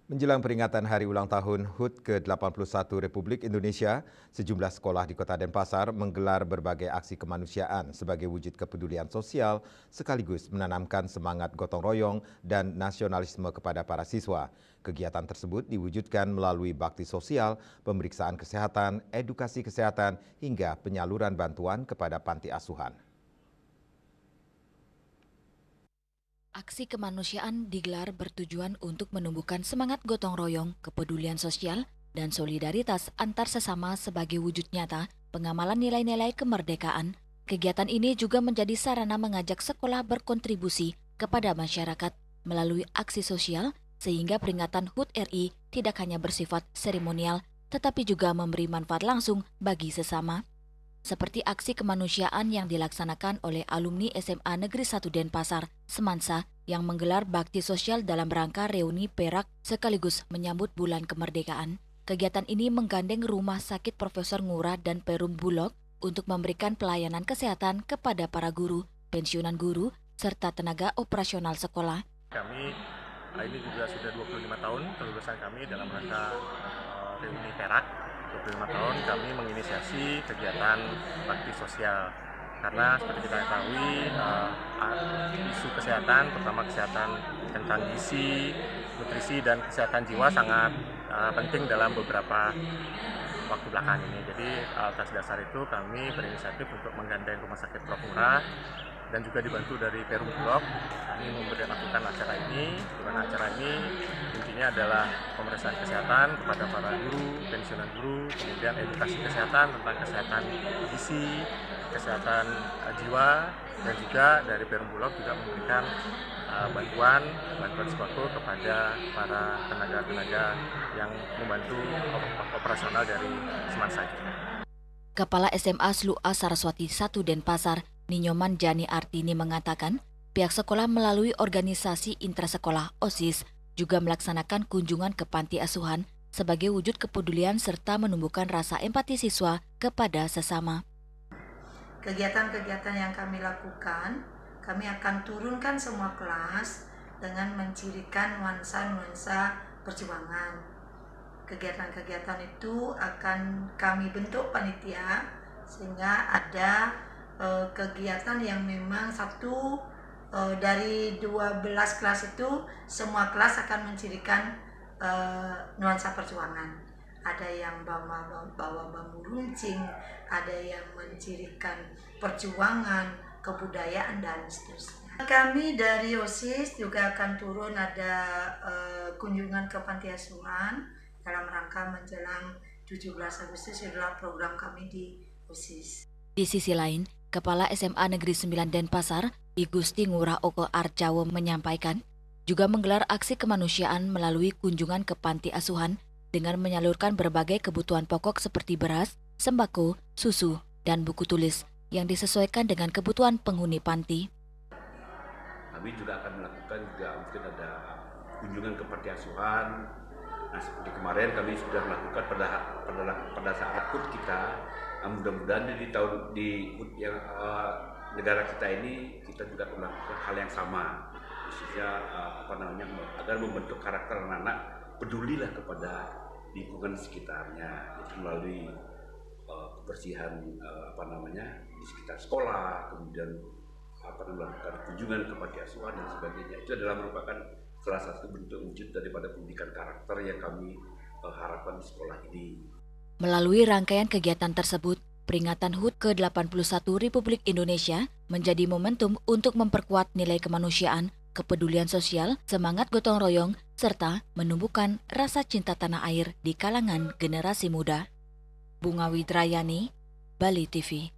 Menjelang peringatan Hari Ulang Tahun HUT ke-81 Republik Indonesia, sejumlah sekolah di Kota Denpasar menggelar berbagai aksi kemanusiaan sebagai wujud kepedulian sosial sekaligus menanamkan semangat gotong royong dan nasionalisme kepada para siswa. Kegiatan tersebut diwujudkan melalui bakti sosial, pemeriksaan kesehatan, edukasi kesehatan, hingga penyaluran bantuan kepada panti asuhan. Aksi kemanusiaan digelar bertujuan untuk menumbuhkan semangat gotong royong, kepedulian sosial, dan solidaritas antar sesama sebagai wujud nyata pengamalan nilai-nilai kemerdekaan. Kegiatan ini juga menjadi sarana mengajak sekolah berkontribusi kepada masyarakat melalui aksi sosial sehingga peringatan HUT RI tidak hanya bersifat seremonial tetapi juga memberi manfaat langsung bagi sesama. Seperti aksi kemanusiaan yang dilaksanakan oleh alumni SMA Negeri 1 Denpasar, Semansa, yang menggelar bakti sosial dalam rangka reuni perak sekaligus menyambut bulan kemerdekaan. Kegiatan ini menggandeng Rumah Sakit Profesor Ngurah dan Perum Bulog untuk memberikan pelayanan kesehatan kepada para guru, pensiunan guru, serta tenaga operasional sekolah. Kami ini juga sudah 25 tahun kelulusan kami dalam rangka reuni perak. 25 tahun kami menginisiasi kegiatan bakti sosial karena seperti kita ketahui isu kesehatan, terutama kesehatan tentang gizi, nutrisi dan kesehatan jiwa sangat penting dalam beberapa waktu belakangan ini. Jadi atas dasar itu kami berinisiatif untuk menggandeng Rumah Sakit Prof. Ngurah dan juga dibantu dari Perum Bulog. Kami melakukan acara ini, di mana acara ini intinya adalah pemeriksaan kesehatan kepada para guru, pensiunan guru, kemudian edukasi kesehatan tentang kesehatan gizi, kesehatan jiwa, dan juga dari Perum Bulog juga memberikan bantuan sembako kepada para tenaga-tenaga yang membantu operasional dari Semansa. Kepala SMA SLUA Saraswati 1 Denpasar, Ninyoman Jani Artini mengatakan, pihak sekolah melalui organisasi intrasekolah OSIS juga melaksanakan kunjungan ke panti asuhan sebagai wujud kepedulian serta menumbuhkan rasa empati siswa kepada sesama. Kegiatan-kegiatan yang kami lakukan, kami akan turunkan semua kelas dengan mencirikan nuansa-nuansa perjuangan. Kegiatan-kegiatan itu akan kami bentuk panitia sehingga ada kegiatan yang memang dari 12 kelas itu semua kelas akan mencirikan nuansa perjuangan. Ada yang bawa bambu runcing, ada yang mencirikan perjuangan, kebudayaan dan seterusnya. Kami dari OSIS juga akan turun ada kunjungan ke panti asuhan dalam rangka menjelang 17 Agustus adalah program kami di OSIS. Di sisi lain, Kepala SMA Negeri 9 Denpasar, I Gusti Ngurah Oko Arjawo menyampaikan, juga menggelar aksi kemanusiaan melalui kunjungan ke panti asuhan dengan menyalurkan berbagai kebutuhan pokok seperti beras, sembako, susu, dan buku tulis yang disesuaikan dengan kebutuhan penghuni panti. Kami juga akan melakukan mungkin ada kunjungan ke panti asuhan. Nah, seperti kemarin kami sudah melakukan pada saat HUT kita. Mudah-mudahan di negara kita ini kita juga melakukan hal yang sama, khususnya agar membentuk karakter anak-anak pedulilah kepada lingkungan sekitarnya, itu melalui kebersihan di sekitar sekolah, kemudian melakukan kunjungan ke panti asuhan dan sebagainya. Itu adalah merupakan salah satu bentuk wujud daripada pendidikan karakter yang kami harapkan di sekolah ini. Melalui rangkaian kegiatan tersebut, peringatan HUT ke-81 Republik Indonesia menjadi momentum untuk memperkuat nilai kemanusiaan, kepedulian sosial, semangat gotong royong, serta menumbuhkan rasa cinta tanah air di kalangan generasi muda. Bunga Widrayani, Bali TV.